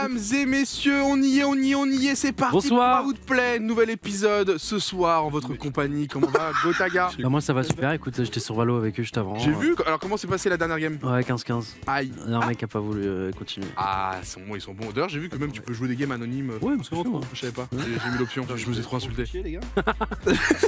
Mesdames et messieurs, on y est, c'est parti. Bonsoir. Pour Outplay, nouvel épisode ce soir en votre compagnie. Comment va Gotaga? Bah moi ça va super, écoute, j'étais sur Valo avec eux juste avant. J'ai vu, alors comment s'est passé la dernière game? Ouais, 15-15. Aïe. Un mec a pas voulu continuer. Ah, ils sont bons. D'ailleurs, j'ai vu que même tu peux jouer des games anonymes. Ouais, parce que c'est bon. je savais pas. J'ai mis l'option, je me suis trop insulté.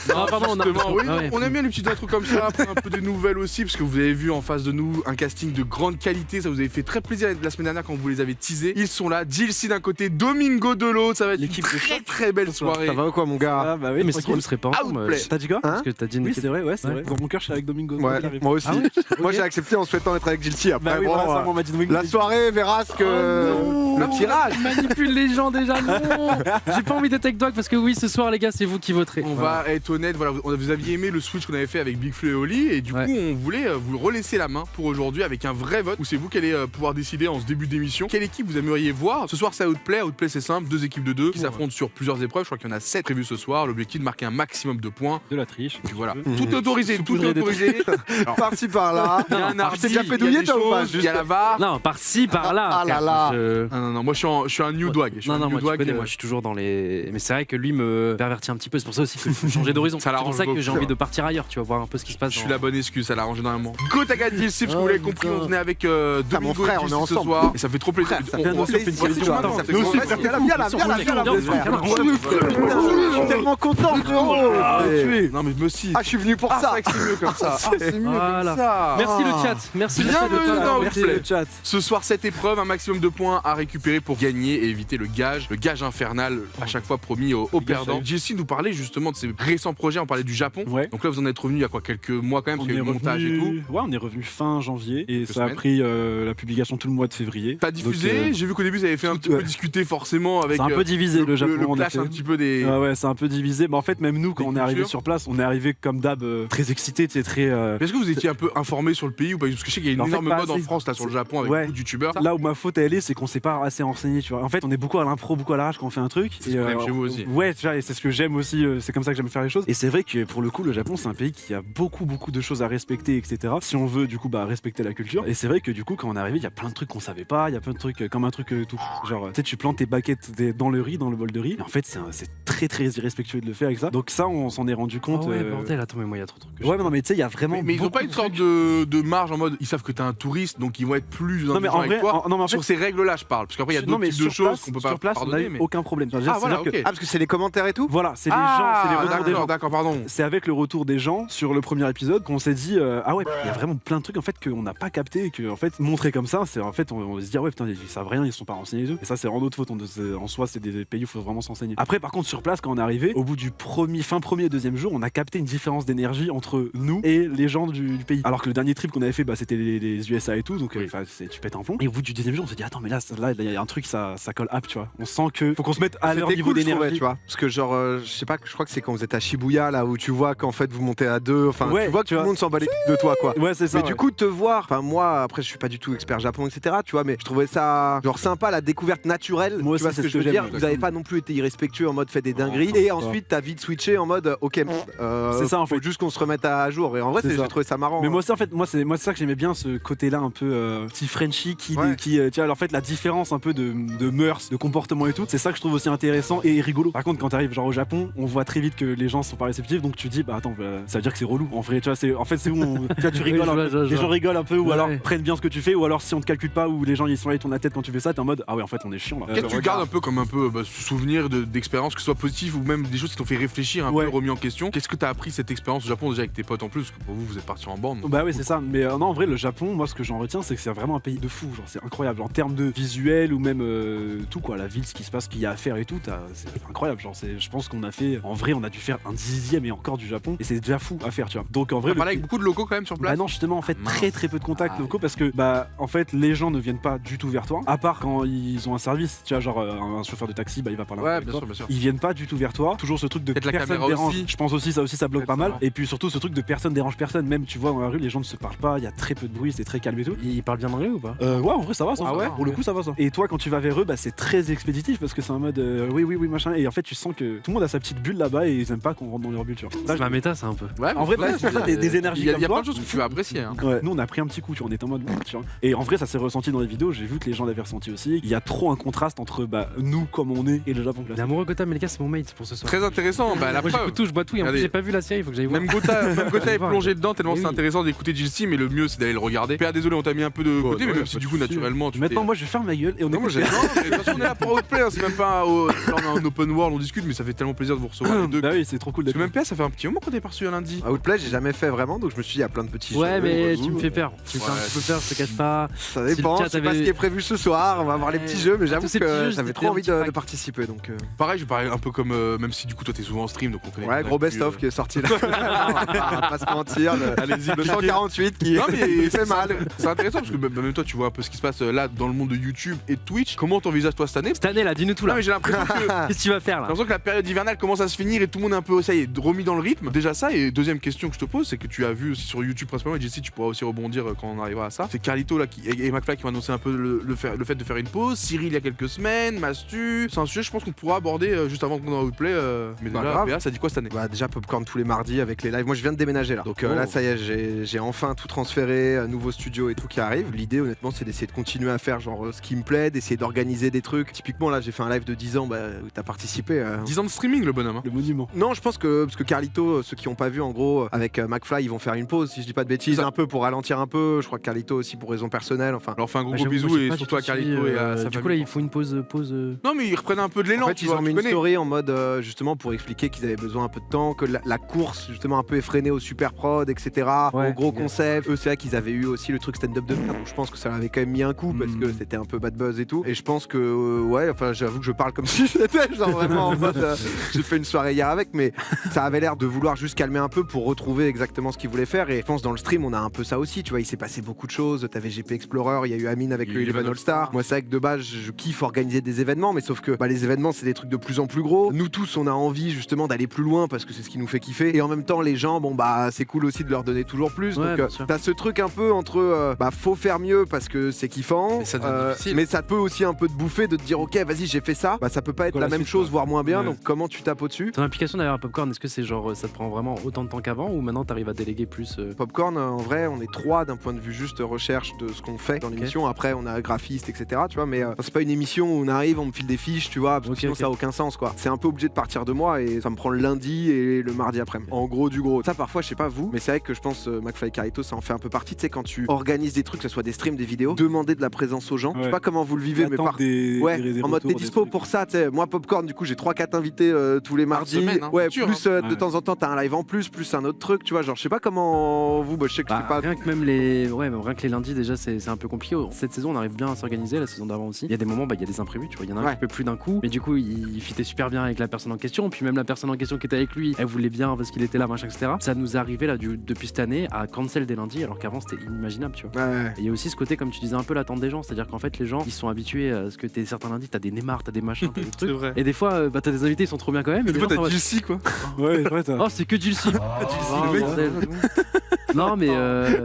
Non, pardon, on a... Oui, Ah ouais. on aime bien les petites intros comme ça, un peu des nouvelles aussi, parce que vous avez vu en face de nous un casting de grande qualité. Ça vous avait fait très plaisir la semaine dernière quand vous les avez teasés. Ils sont là, Jilcy d'un côté, Domingo de l'autre. Ça va être une très belle soirée. Ça va ou quoi, mon gars? Ah bah oui, Mais c'est qu'on ne serait pas ensemble. Outplay. T'as dit quoi? Parce que t'as dit une Oui, équipe. c'est vrai, ouais, c'est Ouais. vrai. Dans mon cœur, je suis avec Domingo. Ouais, moi aussi. Ah ouais Moi, j'ai accepté en souhaitant être avec Jilcy. Après, Bah oui, bon, voilà, ça, on m'a dit Domingo. la soirée verra ce que le tirage. Manipule les gens déjà, non. J'ai pas envie d'être avec Dog parce que oui, ce soir les gars, c'est vous qui voterez. On va être honnête, voilà, vous aviez aimé le switch qu'on avait fait avec Big Flo et Oli, et du coup on voulait vous relaisser la main pour aujourd'hui avec un vrai vote où c'est vous qui allez pouvoir décider en ce début d'émission quelle équipe vous aimeriez voir. Ce soir c'est Outplay. Outplay c'est simple, deux équipes de deux qui s'affrontent sur plusieurs épreuves. Je crois qu'il y en a 7 prévues ce soir. L'objectif de marquer un maximum de points. De la triche. Et puis voilà, tout est autorisé, tout est Saupoudrer des autorisé. Alors, Par-ci par-là. il y a un arbitre, t'es déjà il y a pédouillé, des toi, ou pas? choses, il y a la VAR. Non, par-ci, par-là. Ah là frère. là. Non, moi je suis un new dog. Non, moi, tu connais, moi je suis toujours dans les. Mais c'est vrai que lui me pervertit un petit peu, c'est pour ça aussi que je veux changer d'horizon. Ça C'est pour l'arrange ça que j'ai beaucoup. envie de partir ailleurs, tu vas voir un peu ce qui se passe. Je suis la bonne excuse, ça l'a arrangé énormément. Gotaga Jilcy, parce que vous Oh, l'avez compris, putain. on venait avec mon Domingo frère, et on est Jilcy ce ensemble. soir. Et ça fait trop plaisir. Frère, ça fait On plaisir. fait une discussion Attends, maintenant, ça fait Nous trop aussi, plaisir. frère, viens là, je suis tellement content, frérot. Non mais me aussi. Ah, je suis venu pour Ah, c'est ça. vrai que c'est mieux comme ça. Ah, c'est mieux Voilà. comme ça. Merci le chat, merci Bienvenue dans Merci Outplay. le chat. Ce soir, cette épreuve, un maximum de points à récupérer pour gagner et éviter le gage infernal à chaque fois promis aux perdants. Jilcy nous parlait justement de ses récents projets, on parlait du Japon. Ouais. Donc là, vous en êtes revenu il y a quoi, quelques mois quand même, parce qu'il y a eu le montage et tout. Ouais, on est revenu fin janvier et ça a semaines. pris la publication tout le mois de février. T'as diffusé, Donc, j'ai vu qu'au début, vous avez fait un petit peu discuter forcément avec c'est un peu divisé le Japon. le en clash effet. un petit peu des... Ah ouais, c'est un peu divisé. Mais en fait, même nous, quand Des on est arrivé cultures. sur place, on est arrivé comme d'hab très excité, tu sais, très. Est-ce que vous étiez un peu informé sur le pays ou pas? Parce que je sais qu'il y a une En fait, énorme pas mode en assez. France là sur le Japon avec Ouais. beaucoup de youtubeurs. Là où ma faute elle est, c'est qu'on s'est pas assez renseigné, tu vois. En fait, on est beaucoup à l'impro, beaucoup à l'arrache quand on fait un truc. C'est ce qu'on aime chez vous aussi. Ouais, tu vois, et c'est ce que j'aime aussi. C'est comme ça que j'aime faire les choses. Et c'est vrai que pour le coup, le Japon, c'est un pays qui a beaucoup de choses à respecter, etc. Si on veut, du coup, respecter la culture. Et c'est vrai que du coup, quand on est arrivé, il y a plein de trucs qu'on savait pas. Il y a plein de trucs comme un truc tout. Genre, tu sais, tu plantes tes baguettes dans le riz, dans le bol de riz. Et en fait, c'est très irrespectueux de le faire avec ça. Donc ça, on s'en est rendu Ah compte. ouais, bordel, attends, mais moi il y a trop de trucs. que je Ouais, sais non, mais tu sais, il y a vraiment. Mais ils ont beaucoup pas une sorte de marge en mode ils savent que t'es un touriste donc ils vont être plus Non, mais indulgents en avec vrai, toi. non, mais en fait, Sur ces règles là je parle parce qu'après il y a non, d'autres mais types de sur choses place, qu'on peut sur pas place, on a pardonner eu mais... aucun problème. Ah voilà, ok. Ah, parce que c'est les commentaires et tout? Voilà, c'est les gens, c'est les retours des gens. d'accord, pardon. C'est avec le retour des gens sur le premier épisode qu'on s'est dit ah ouais, il y a vraiment plein de trucs en fait qu'on n'a pas capté et que en fait montrer comme ça, c'est en fait on se dit ah ouais putain ils savent rien, ils sont pas renseignés et tout. Et ça c'est vraiment notre faute. En soi c'est des pays où il faut vraiment s'enseigner. Après par contre sur place quand on est arrivé, au bout du fin premier et deuxième jour, on a capté une différence d'énergie entre nous et les gens du pays. Alors que le dernier trip qu'on avait fait c'était les USA et tout, donc Oui. tu pètes un plomb. Et au bout du deuxième jour on s'est dit attends mais là il y a un truc ça colle up, tu vois. On sent que faut qu'on se mette à leur C'était niveau cool, je trouvais, d'énergie. tu vois. Parce que genre, je sais pas, je crois que c'est quand vous êtes à Shibuya là où tu vois qu'en fait vous montez à deux. Enfin, Ouais, tu vois que tu tout le vois. monde s'en bat les couilles de toi, quoi. Ouais c'est ça. Mais du coup, te voir, enfin moi après je suis pas du tout expert Japon etc tu vois, mais je trouvais ça genre sympa la découverte naturelle. Moi tu vois aussi, ce que c'est je veux ce que dire. j'aime, Vous avez pas non plus été irrespectueux en mode fait des dingueries et ensuite t'as vite switché en mode ok C'est ça, en faut fait. juste qu'on se remette à jour et en vrai C'est j'ai ça. trouvé ça marrant. Mais moi aussi en fait c'est ça que j'aimais bien, ce côté là un peu petit Frenchie qui Ouais. tu vois en fait la différence un peu de mœurs, de comportement et tout, c'est ça que je trouve aussi intéressant et rigolo. Par contre quand t'arrives genre au Japon, on voit très vite que les gens sont pas réceptifs, donc tu dis bah attends ça veut dire que c'est relou en vrai, tu vois, c'est en fait c'est où tu vois, tu rigoles un peu. Les gens rigolent un peu ou Ouais. alors prennent bien ce que tu fais ou alors si on te calcule pas ou les gens ils sont là ils tournent la tête quand tu fais ça, t'es en mode ah ouais en fait on est chiant là. Qu'est-ce que tu gardes un peu comme un peu souvenir d'expérience, que ce soit positif ou même des choses qui t'ont fait réfléchir un Ouais. peu, remis en question? Qu'est-ce que t'as appris cette expérience au Japon déjà avec tes potes en plus? Parce que pour vous êtes partis en bande. Bah oui c'est ça, mais non en vrai le Japon, moi ce que j'en retiens c'est que c'est vraiment un pays de fou, genre c'est incroyable en termes de visuel ou même tout quoi, la ville, ce qui se passe, ce qu'il y a à faire et tout, c'est incroyable, genre je pense qu'on a fait, en vrai on a dû faire un 10e et encore du Japon et c'est déjà fou à faire tu vois. Donc en vrai T'as parlé avec beaucoup de locaux quand même sur place? bah non justement en fait Mince. très peu de contacts Ah, locaux parce que bah en fait les gens ne viennent pas du tout vers toi à part quand ils ont un service, tu vois genre un chauffeur de taxi bah il va parler un peu Ouais, avec bien toi. sûr, bien sûr. Ils viennent pas pas du tout vers toi. Toujours ce truc de Peut-être la personne caméra dérange. aussi. Je pense aussi ça bloque pas mal. ça. Et puis surtout ce truc de personne dérange personne. Même tu vois dans la rue, les gens ne se parlent pas, il y a très peu de bruit, c'est très calme et tout. Il parle bien anglais ou pas? Ouais, en vrai ça va ça. Ah ouais Pour le coup ça va ça. Et toi quand tu vas vers eux, bah c'est très expéditif parce que c'est en mode oui machin. Et en fait tu sens que tout le monde a sa petite bulle là-bas et ils aiment pas qu'on rentre dans leur bulle. Tu vois. C'est ma méta, ça un peu. Ouais, En vrai, mais c'est pour ça des énergies Il y a comme plein toi. de choses que tu vas apprécier. Hein. Ouais. Nous on a pris un petit coup, tu vois, on était en mode tu vois. Et en vrai ça s'est ressenti dans les vidéos, j'ai vu que les gens l'avaient ressenti aussi. Il y a trop un contraste entre nous comme on est et le Japon Il est classique. amoureux Gotham, mais les gars, c'est mon mate pour ce soir. Très intéressant. Bah, la Moi preuve. j'écoute tout, je bois tout, et en plus Regardez. j'ai pas vu la série, il faut que j'aille voir. Même Gotha est voir, plongé dedans tellement Eh c'est oui. intéressant d'écouter Jill C, mais le mieux c'est d'aller le regarder. Père, désolé, on t'a mis un peu de côté, mais même si du coup naturellement tu Maintenant t'es- moi je vais faire ma gueule et on Non, moi écoute. j'ai. Non, mais de toute façon on est là pour outplay, hein, c'est même pas là, on a un open world, on discute, mais ça fait tellement plaisir de vous recevoir les deux. Bah oui, c'est trop cool Parce d'être que même PA, ça fait un petit moment qu'on est perçu un lundi. Outplay, j'ai jamais fait vraiment, donc je me suis dit, il y a plein de petits Ouais, jeux, mais j'avoue. tu me fais peur. Tu me fais un Ouais. petit peu peur, je te cache pas. Ça Si dépend, le je chat sais pas avait- ce qui est prévu ce soir, on va voir les petits jeux, mais j'avoue tous ces petits que jeux, j'avais c'était trop un envie petit de pack. participer, donc... Pareil, je parie un peu comme, même si du coup toi t'es souvent en stream, donc on connaît. Ouais, gros best-of qui est sorti là. On va pas se mentir, le 148 qui Non mais fait mal. C'est intéressant parce que même toi tu vois un peu ce qui se passe là dans le monde de YouTube et de Twitch. Comment t'envisages toi cette année? Cette année là, dis-nous tout Non là. mais j'ai l'impression que Qu'est-ce que tu vas faire J'ai là? l'impression que la période hivernale commence à se finir et tout le monde est un peu, ça y est, remis dans le rythme. Déjà ça, et deuxième question que je te pose, c'est que tu as vu aussi sur YouTube principalement, et Jesse, tu pourras aussi rebondir quand on arrivera à ça. C'est Carlito là et McFly qui ont annoncé un peu le fait de faire une pause. Cyril il y a quelques semaines, Mastu. C'est un sujet, je pense qu'on pourra aborder juste avant qu'on ait Outplay. Mais Bah, déjà, grave. PA, ça dit quoi cette année? Bah déjà Popcorn tous les mardis avec les lives. Moi je viens de déménager là. Donc Oh. là ça y est, j'ai enfin tout transféré, un nouveau studio et tout qui arrive. L'idée honnêtement c'est d'essayer de continuer à faire genre ce qui me plaît, d'essayer d'organiser des trucs. Typiquement là j'ai fait un live de 10 ans où t'as participé. 10 ans de streaming le bonhomme. Hein. le monument. Non je pense que parce que Carlito, ceux qui ont pas vu en gros avec McFly ils vont faire une pause si je dis pas de bêtises, Ça. un peu pour ralentir un peu. Je crois que Carlito aussi pour raison personnelle. Enfin Alors fais un gros Bah, gros j'avoue, bisou moi, j'ai et pas surtout du à tout Carlito suivi, et à sa Du coup là, famille. il faut une pause. Non mais ils reprennent un peu de l'élan, en fait, tu ils vois, ont mis tu une connais. story en mode justement pour expliquer qu'ils avaient besoin un peu de temps, que la course justement un peu effrénée au super prod, etc. Ouais. Au gros concept. Eux, c'est vrai qu'ils avaient eu aussi le truc stand-up de merde, donc je pense que ça avait quand même mis un coup parce que c'était un peu bad buzz et tout. Et je pense que, ouais, enfin, j'avoue que je parle comme si j'étais genre vraiment en mode j'ai fait une soirée hier avec, mais ça avait l'air de vouloir juste calmer un peu pour retrouver exactement ce qu'ils voulaient faire. Et je pense dans le stream, on a un peu ça aussi, tu vois, il s'est passé beaucoup de choses. T'avais GP Explorer, il y a eu Amine avec Il y a le eu Eleven Eleven All Star. Moi, c'est vrai que de base, je kiffe organiser des événements, mais sauf que les événements, c'est des trucs de plus en plus gros. Nous tous, on a envie justement d'aller plus loin parce que c'est ce qui nous fait kiffer. Et en même temps, les gens, bon, bah, c'est cool aussi de leur donner toujours plus. Ouais, Donc, bien sûr. t'as ce truc un peu entre, faut faire mieux parce que c'est kiffant. Mais ça devient difficile. Mais ça peut aussi un peu te bouffer de te dire, ok, vas-y, j'ai fait ça. Bah, ça peut pas être Quoi, la la même suite, chose, quoi. voire moins bien. Ouais. Donc, comment tu tapes au-dessus? Ton implication derrière Popcorn, est-ce que c'est genre ça te prend vraiment autant de temps qu'avant ou maintenant t'arrives à déléguer plus Popcorn, en vrai, on est trois d'un point de vue juste recherche de ce qu'on fait dans l'émission. Après, on a graphiste, etc. Tu vois, mais c'est pas une émission où on arrive, on me file des fiches, tu vois, parce que Ok, sinon ok. ça a aucun sens, quoi. C'est un peu obligé de partir de moi et ça me prend le lundi et le mardi après-midi. En gros, du gros. Ça, parfois, je sais pas vous, mais c'est vrai que je pense McFly et Carlito, ça en fait un peu partie. Tu sais, quand tu organises des trucs, que ce soit des streams, des vidéos, demander de la présence aux gens. Je sais Ouais. pas comment vous le vivez, mais par Ouais, en mode t'es dispo pour ça, tu sais. Moi, Popcorn, du coup, j'ai 3-4 invités tous les mardis. semaine, hein, Ouais, c'est dur, plus hein. de Ouais. temps en temps, t'as un live en plus un autre truc, tu vois. Genre, je sais pas comment vous, je sais que je suis pas. Rien que même les lundis déjà c'est un peu compliqué. Cette saison on arrive bien à s'organiser, la saison d'avant aussi. Il y a des moments il y a des imprévus, tu vois, il y en a un Ouais. qui peut plus d'un coup, mais du coup il fitait super bien avec la personne en question, puis même la personne en question qui était avec lui, elle voulait bien parce qu'il était là, machin, etc. Ça nous est arrivé là depuis cette année à cancel des lundis alors qu'avant c'était inimaginable, tu vois. Ouais. Et il y a aussi ce côté, comme tu disais, un peu l'attente des gens, c'est-à-dire qu'en fait les gens ils sont habitués à ce que t'es certains lundis, t'as des Neymar, t'as des machins, t'as des trucs. vrai. Et des fois t'as des invités, ils sont trop bien quand même. Des mais fois les gens t'as sont en Jill C quoi. Ouais, ouais, t'as- mode, oh c'est que Jill C. le mec, bordel. Non mais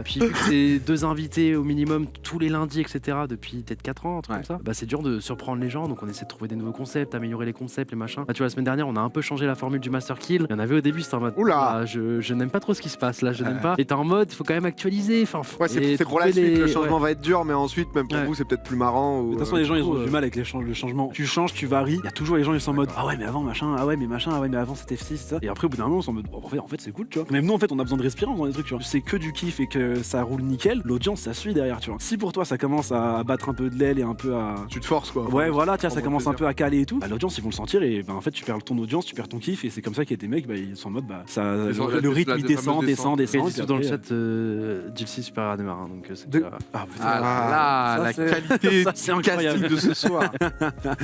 puis vu que c'est 2 invités au minimum tous les lundis, etc. depuis peut-être 4 ans, un truc Ouais. comme ça, bah c'est dur de surprendre les gens, donc on essaie de trouver des nouveaux concepts, améliorer les concepts, les machins. Là tu vois, la semaine dernière on a un peu changé la formule du Master Kill. Il y en avait au début, c'était en mode Oula. ah, je n'aime pas trop ce qui se passe là, je n'aime pas. Et t'es en mode, faut quand même actualiser. Enfin, Ouais, et c'est pour la trouver suite, les- le changement va être dur, mais ensuite, même pour Ouais. vous, c'est peut-être plus marrant. Ou, De toute façon, les gens ils ont coup, du mal avec le changement. Tu changes, tu varies. Il y a toujours les gens ils sont en mode ah ouais, mais avant machin, ah ouais, mais machin, ah ouais, mais avant c'était ci, c'est ça. Et après, au bout d'un moment, on s'en mode bon, en fait c'est cool, tu vois. Même nous, en fait, on a besoin de respirer en faisant des trucs, tu vois. C'est que du kiff et que ça roule nickel. L'audience, ça suit derrière, tu vois. Si pour toi ça commence à battre un peu de l'aile et un peu à. Tu te forces, quoi. Ouais, voilà, tiens, ça prendre commence un plaisir. peu à caler et tout. Bah, l'audience, ils vont le sentir et bah, en fait, tu perds ton audience, tu perds ton kiff. Et c'est comme ça qu'il y a des mecs, bah, ils sont en mode, bah, ça, Ils ont le la- rythme la- il la descend, fameuse descend, Et descend. ils disent dans le puis chat Jill C super à démarrer, donc c'est De- déjà- Ah putain. Ah là, Ça, la c'est- qualité ça, c'est du incroyable. casting de ce soir.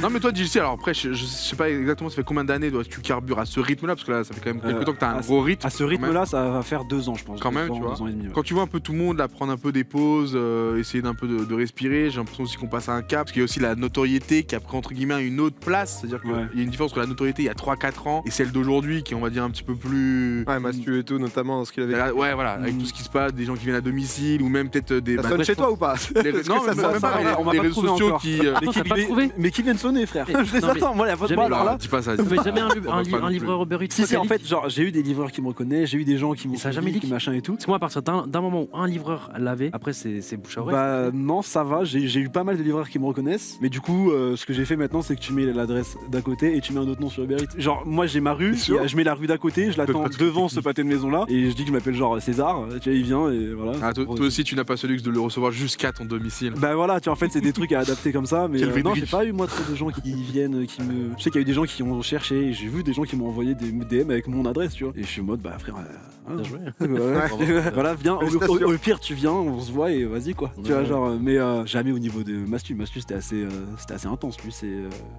Non mais toi Jill C, alors après je sais pas exactement ça fait combien d'années toi, tu carbures à ce rythme là parce que là ça fait quand même quelques temps que t'as un à gros rythme. À ce rythme-là, ça va faire 2 ans, je pense. Quand même, 2 tu ans, vois. 2 ans et demi. Ouais. Quand tu vois un peu tout le monde là prendre un peu des pauses, essayer d'un peu de respirer, j'ai l'impression aussi qu'on passe à un cap, parce qu'il y a aussi la notoriété qui a pris entre guillemets une autre place, c'est-à-dire qu'il Ouais. y a une différence entre la notoriété il y a 3-4 ans et celle d'aujourd'hui qui est on va dire un petit peu plus... Ouais, Mastu et tout, notamment dans ce qu'il avait. Ouais voilà, avec tout ce qui se passe, des gens qui viennent à domicile ou même peut-être des... Ça bah, sonne bref, chez toi ou pas? les- Est-ce Non, que ça mais sonne même ça pas, mais On m'a les pas réseaux trouvé sociaux encore. qui... Attends, t'as pas trouvé mais qui viennent sonner, frère. Mais- Je les non, mais- attends, moi, la jamais- moi, alors là. dis pas ça. Vous avez jamais On va pas un non livreur Uber Eats Si, en localique fait, genre, j'ai eu des livreurs qui me reconnaissent, j'ai eu des gens qui m'ont ça a jamais suivi, leak qui machin et tout. Parce que moi, à partir d'un moment où un livreur l'avait, après c'est bouche à oreille. Bah non, ça va, j'ai eu pas mal de livreurs qui me reconnaissent, mais du coup, ce que j'ai fait maintenant, c'est que tu mets l'adresse d'à côté et tu mets un autre nom sur Uber Eats. Genre, moi j'ai ma rue, sûr je mets la rue d'à côté, je l'attends devant ce pâté de maison là, et je dis que je m'appelle genre César, tu vois, il vient et voilà. Ah, toi aussi tu n'as pas ce luxe de le recevoir jusqu'à ton domicile. Bah voilà, tu vois, en fait, c'est des trucs à adapter comme ça, mais Quel non, Friedrich. j'ai pas eu moi trop de gens qui viennent, qui me. Je sais qu'il y a eu des gens qui ont cherché, et j'ai vu des gens qui m'ont envoyé des DM avec mon adresse, tu vois, et je suis en mode, bah frère. Bien joué. Voilà, viens, Félicitations. au pire tu viens, on se voit et vas-y quoi. Tu vois, genre, mais jamais au niveau de Mastu. Mastu c'était assez intense, lui, c'est.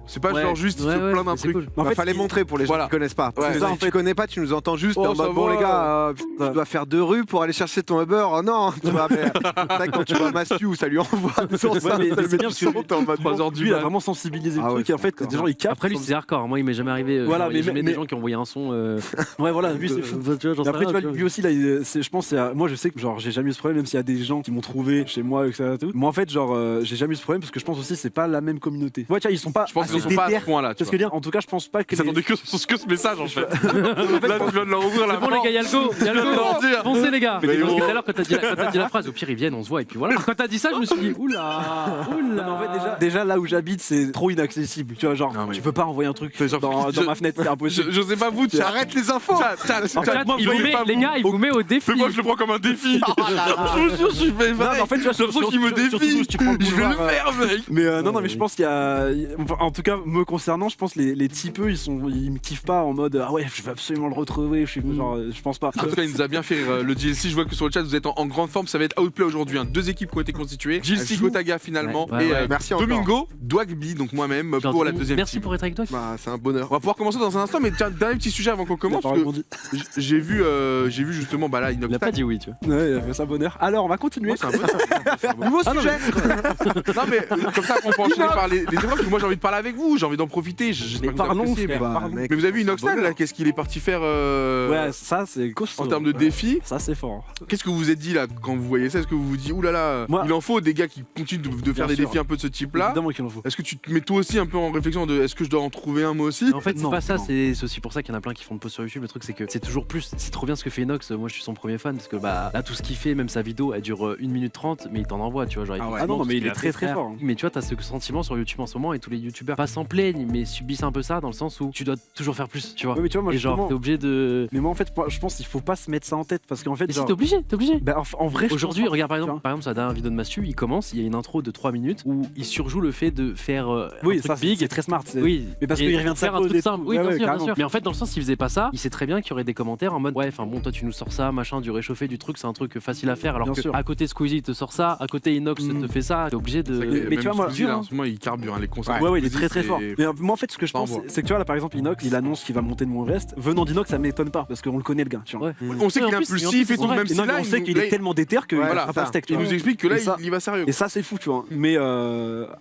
C'est pas Ouais, genre juste il ouais, se ouais, plaint d'un mais c'est truc. cool. En fait, fallait ce qui- montrer pour les gens Voilà. qui connaissent pas. Parce Ouais. que Ça, en si tu fait. connais pas, tu nous entends juste. Oh, t'es en ça mode, bon va. les gars, tu dois faire 2 rues pour aller chercher ton Uber. Oh non, tu vois. Mais c'est vrai que quand tu vois Mastu où ça lui envoie sur Ouais, ça, mais ça c'est le met bien du parce que son, t'es en mode. 3 heures du lui, il a mat. vraiment sensibilisé Ah le ouais, truc et en fait, d'accord. des gens ils captent. Après lui c'est hardcore, moi il m'est jamais arrivé. Voilà, Genre, il y a mais- jamais mais- des gens qui ont envoyé un son. Ouais, voilà, lui c'est fou. Tu vois, j'en Et sais après, tu rien, vois, lui aussi, là, je pense, moi, je sais que genre, j'ai jamais eu ce problème, même s'il y a des gens qui m'ont trouvé chez moi, etc. Tout. Moi, en fait, genre, j'ai jamais eu ce problème parce que je pense aussi, c'est pas la même communauté. Ouais, tu vois, ils sont pas. Je pense qu'ils assez sont pas à déter. ce point là. Parce que dire, en tout cas, je pense pas que. Ils s'attendaient que sur ce message en fait. Là tu viens de leur ouvrir la Bon les gars, y'a le go, Je viens de leur dire. foncez les gars. Mais Parce que gros. tout à l'heure quand t'as dit la phrase, au pire ils viennent, on se voit et puis voilà. Quand t'as dit ça, je me suis dit oula. Mais en fait, déjà là où j'habite, c'est trop inaccessible. Tu vois, genre, Non, mais- tu peux pas envoyer un truc Fais genre- dans je- ma fenêtre, c'est impossible. Je sais pas vous, Arrête les infos. En fait, il vous met, les gars, il vous met au défi. Mais moi je le prends comme un défi. Je vous jure, je suis fait Non, mais en fait, tu vois, j'ai l'impression qu'il me surtout défie. si tu prends le Je vais le boulevard, faire mec. Mais non, mais je pense qu'il y a. Enfin, en tout cas, me concernant, je pense les typeux, ils me kiffent pas en mode ah ouais, je veux absolument le retrouver. Je suis genre, je pense pas. En tout cas, il nous a bien fait rire. Le GLC, je vois que sur le chat, vous êtes en grande forme. Ça va être Outplay aujourd'hui. 2 équipes qui ont été constituées. GLC joue. Gotaga finalement. Ouais, et ouais. Merci encore. Domingo, Dwagby, donc moi-même, Genre, pour la deuxième Merci team. pour être avec toi. Bah, c'est un bonheur. On va pouvoir commencer dans un instant, mais tiens, dernier petit sujet avant qu'on commence. Il a Parce pas que rebondi. j'ai vu justement bah là, Il a pas Inoxtag. dit oui, tu vois. Ouais, il a fait ça bonheur. Alors, on va continuer. Moi, c'est un bon- c'est un bon- Nouveau Ah, non, sujet. Non mais comme ça on peut enchaîner par les épreuves, parce que moi j'ai envie de parler avec vous, j'ai envie d'en profiter. J'espère Mais que vous parlons, appréciez, frère, mais- parlons. mec, Mais vous avez vu c'est un Inoxtag là, bonheur. qu'est-ce qu'il est parti faire Ouais, ça c'est costaud. en termes de défis? Ça c'est fort. Qu'est-ce que vous vous êtes dit là quand vous voyez ça? Est-ce que vous vous dites oulala, Moi- il en faut des gars qui continuent de faire Bien des sûr. défis un peu de ce type là? Évidemment qu'il en faut. Est-ce que tu te mets toi aussi un peu en réflexion de est-ce que je dois en trouver un moi aussi? En fait, c'est Non, pas ça, non. c'est aussi pour ça qu'il y en a plein qui font de posts sur YouTube. Le truc, c'est que c'est toujours plus. C'est trop bien ce que fait Inox. Moi, je suis son premier fan parce que bah là, tout ce qu'il fait, même sa vidéo, elle dure 1 minute 30, mais il t'en envoie, tu vois. Genre, il Ah fait ouais. tout Ah non, ce mais il qu'il est a très, fait, très frère. fort. Mais tu vois, t'as ce sentiment sur YouTube en ce moment et tous les YouTubeurs pas s'en plaignent, mais subissent un peu ça dans le sens où tu dois toujours faire plus, tu vois. Ouais, mais tu vois, moi Et genre, justement. t'es obligé de. Mais moi en fait, je pense qu'il faut pas se mettre ça en tête parce qu'en fait, Mais si genre. t'es obligé, t'es obligé. Bah, en vrai, je Aujourd'hui, pense- regarde tu vois. par exemple sa dernière vidéo de Mastu, il commence, il y a une intro de 3 minutes où il surjoue le fait de faire Oui, un truc ça big. c'est très smart. Oui, Mais parce et qu'il revient de faire sa un pause truc et simple. tout. Oui, Ouais, bien ouais, sûr, bien carrément. sûr. Mais en fait, dans le sens, s'il faisait pas ça, il sait très bien qu'il y aurait des commentaires en mode ouais, enfin bon, toi tu nous sors ça, machin, du réchauffé, du truc, c'est un truc facile à faire. Alors Bien que sûr. à côté Squeezie il te sort ça, à côté Inox Mm. te fait ça, t'es obligé de. C'est vrai que mais même tu vois, moi, Squeezie, là, dur, en ce moment il carbure hein, les concerts. Ouais, ouais, il est Squeezie, très très fort. c'est- Mais moi, en fait, ce que je Ça pense, envoie. c'est que tu vois, là, par exemple, Inox, il annonce qu'il va monter de Mont Everest. Venant d'Inox, ça m'étonne pas parce qu'on le connaît, le gars. Tu vois. Ouais. On sait Ouais, qu'il est en plus, impulsif et en et tout, plus, même c'est si Non, mais là on sait qu'il est tellement déter qu'il Ouais, ne voilà, fera pas le steak. tu il vois. nous explique que là Et ça- il y va sérieux. Et ça, c'est fou, tu vois. Mais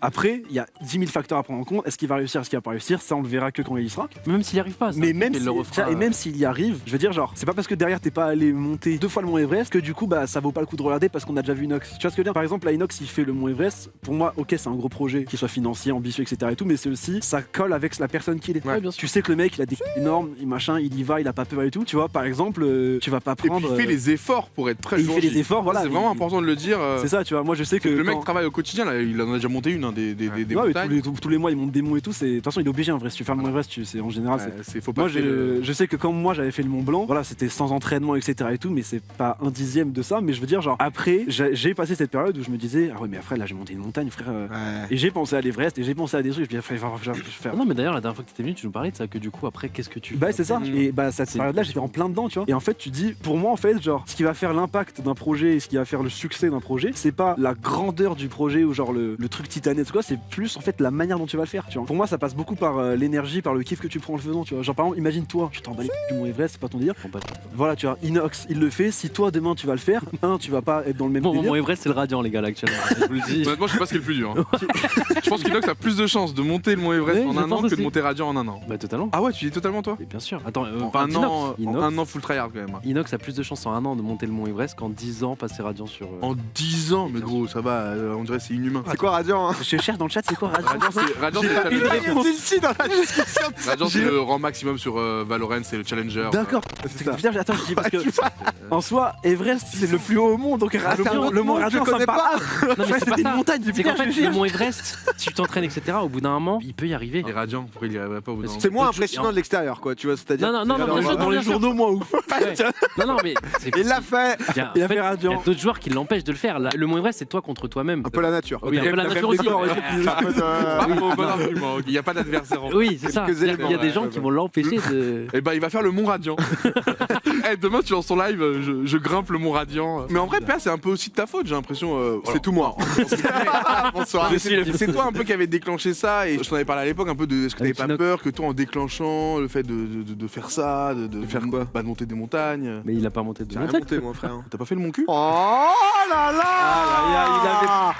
après, il y a 10 000 facteurs à prendre en compte. Est-ce qu'il va réussir, est-ce qu'il va pas réussir? Ça, on le verra que quand il y sera. Même s'il y arrive pas, ça, Mais même il si, le refera. et même s'il y arrive, je veux dire, genre, c'est pas parce que derrière t'es pas allé monter 2 fois le Mont Everest que du coup, bah, ça vaut pas le coup de regarder parce qu'on a déjà vu Inox. Tu vois ce que je veux dire? Par exemple, là, Inox, il fait le Mont Everest. Pour moi, ok, c'est un gros projet, qu'il soit financier, ambitieux, etc. et tout, mais c'est aussi, ça colle avec la personne qu'il est. Ouais, bien sûr. Tu sais que le mec, il a des énormes, il machin, il y va, il a pas peur et tout. Tu vois, par exemple, tu vas pas Et puis prendre. il fait les efforts pour être prêt. et le il jour fait J. les efforts, voilà. C'est vraiment important de le dire. C'est ça, tu vois. Moi, je sais que Le mec quand- travaille au quotidien, là, il en a déjà monté une hein, des Ouais, mais montagnes. tous les mois, il monte des monts et tout. De toute façon, il est obligé en vrai. Si tu fais le Mont Everest, c'est en général. c'est- Faut pas Moi, faire le- je sais que quand moi j'avais fait le Mont Blanc, voilà, c'était sans entraînement, etc. et tout, mais c'est pas un dixième de ça. Mais je veux dire, genre, après, j'ai passé cette période où je me disais, ah ouais, mais après, là, j'ai monté une montagne, frère. Ouais. Et j'ai pensé à l'Everest, et j'ai pensé à des trucs. Je me disais, je vais faire. Ah non, mais d'ailleurs, la dernière fois que t'étais venu, tu nous parlais de ça, que du coup, après, qu'est-ce que tu. Bah c'est ça, Mhm. et bah cette C'est- période-là j'étais en plein dedans, tu vois. Et en fait tu dis, pour moi en fait, genre, ce qui va faire l'impact d'un projet et ce qui va faire le succès d'un projet, c'est pas la grandeur du projet ou genre le truc titané, quoi, c'est plus en fait la manière dont tu vas le faire, tu vois. Pour moi ça passe beaucoup par l'énergie, par le kiff que tu prends en le faisant, tu vois. Genre par exemple, imagine toi, tu t'en bats les couilles du Mont Everest, c'est pas ton délire. Bon, bah, Voilà, tu vois, Inox, il le fait, fait, si toi demain tu vas le faire, tu vas pas être dans le même Bon, délire. mon Everest, c'est le Radiant, les gars, là, actuellement. Je vous le dis. Honnêtement, je sais pas ce qui est le plus dur. Hein. Je pense qu'Inox a plus de chances de monter le Mont Everest Oui, en je un an pense que de aussi. monter Radiant en un an. Bah, totalement. Ah ouais, tu dis totalement toi Mais bien sûr. Attends, un an, Inox, en un an full tryhard quand même. Inox a plus de chances en un an de monter le Mont Everest qu'en 10 ans passer Radiant sur. En 10 ans, mais gros, ça va, on dirait que c'est inhumain. C'est quoi Radiant hein Je cherche dans le chat, c'est quoi Radiant? Radiant, c'est le Il challenger. est ici dans la discussion. Radiant, c'est le rang maximum sur Valorant, c'est le challenger. D'accord. C'est ça. Putain, attends, je dis parce que en soi, Everest c'est le plus haut au monde, donc c'est un le Mont monde que je Radiant ça me connais parle. Non, mais c'est pas une ça. montagne. C'est qu'en fait, le Mont Everest, si tu t'entraînes, etc., au bout d'un moment, il peut y arriver. Et Radiant, pourquoi il y arriverait pas au bout d'un moment C'est moins impressionnant de l'extérieur, quoi. Tu vois, c'est-à-dire. Non, non, non, Dans bien sûr, dans les bien sûr. journaux moins ouf. Ouais. Non, non, mais c'est Il l'a fait. Il y a, Il a en fait, fait il y a Radiant. d'autres joueurs qui l'empêchent de le faire. Là, le Mont Everest, c'est toi contre toi-même. Un peu la nature. Oui, un peu la nature aussi. Bon argument, il n'y a pas d'adversaire en fait. Oui, c'est ça. Quelques C'est-à-dire qu'il y a éléments, des gens ouais, qui vont l'empêcher de. Eh ben, il va faire le Mont Radiant. Eh, demain, tu lances ton live, je grimpe le Mont Radiant. Mais en vrai, PA, c'est un peu aussi de ta faute, j'ai l'impression. C'est tout moi. Bonsoir. C'est toi un peu qui avait déclenché ça et je t'en avais parlé à l'époque un peu de est-ce que t'avais Avec pas Inox. peur que toi en déclenchant le fait de faire ça, de faire quoi Bah de monter des montagnes. Mais il a pas monté de J'ai rien montagne. monté, mon frère. T'as pas fait le Mont Cul Oh là là